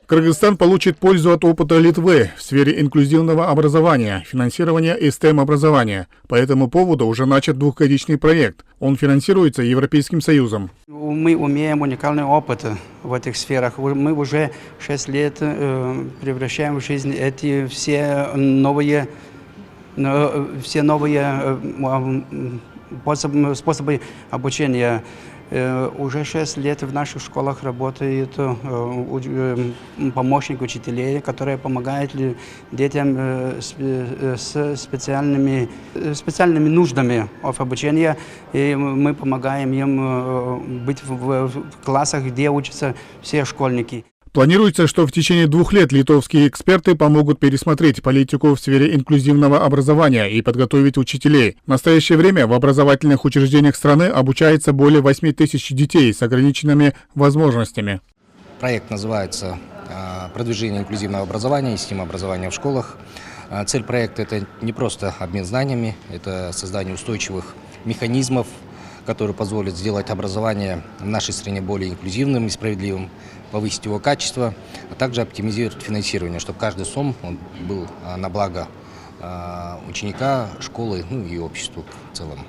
Кыргызстан получит пользу от опыта Литвы в сфере инклюзивного образования, финансирования и STEM-образования. По этому поводу уже начат двухгодичный проект. Он финансируется Европейским Союзом. Мы имеем уникальный опыт в этих сферах. Мы уже 6 лет превращаем в жизнь эти все новые способы обучения. Уже 6 лет в наших школах работает помощник учителей, который помогает детям с специальными нуждами в обучении. И мы помогаем им быть в классах, где учатся все школьники. Планируется, что в течение 2 лет литовские эксперты помогут пересмотреть политику в сфере инклюзивного образования и подготовить учителей. В настоящее время в образовательных учреждениях страны обучается более 8 тысяч детей с ограниченными возможностями. Проект называется «Продвижение инклюзивного образования и STEM-образования в школах». Цель проекта – это не просто обмен знаниями, это создание устойчивых механизмов, которые позволят сделать образование в нашей стране более инклюзивным и справедливым, повысить его качество, а также оптимизировать финансирование, чтобы каждый сом был на благо ученика, школы, ну и обществу в целом.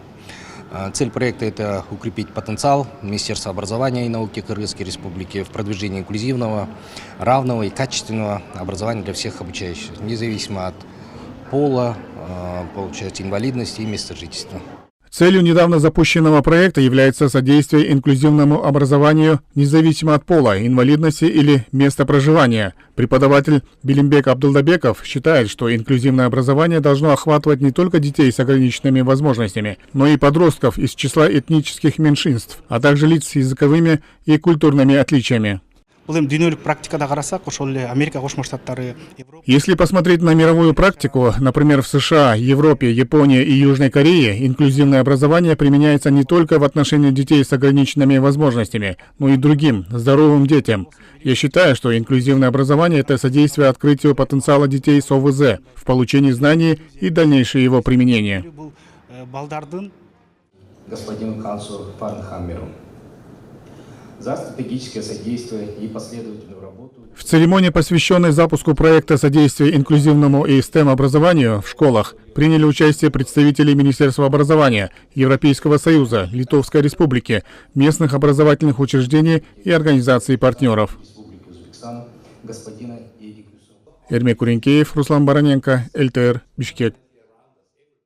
Цель проекта – это укрепить потенциал Министерства образования и науки Кыргызской Республики в продвижении инклюзивного, равного и качественного образования для всех обучающихся, независимо от пола, получается, инвалидности и места жительства. Целью недавно запущенного проекта является содействие инклюзивному образованию независимо от пола, инвалидности или места проживания. Преподаватель Билимбек Абдулдабеков считает, что инклюзивное образование должно охватывать не только детей с ограниченными возможностями, но и подростков из числа этнических меньшинств, а также лиц с языковыми и культурными отличиями. Если посмотреть на мировую практику, например, в США, Европе, Японии и Южной Корее, инклюзивное образование применяется не только в отношении детей с ограниченными возможностями, но и другим, здоровым детям. Я считаю, что инклюзивное образование – это содействие открытию потенциала детей с ОВЗ в получении знаний и дальнейшее его применение. Господину канцлеру Фарнхаммеру за стратегическое содействие и последовательную работу. В церемонии, посвященной запуску проекта содействия инклюзивному и STEM-образованию в школах, приняли участие представители Министерства образования, Европейского Союза, Литовской Республики, местных образовательных учреждений и организаций партнеров. Эрмек Куренкеев, Руслан Бароненко, ЛТР, Бишкек.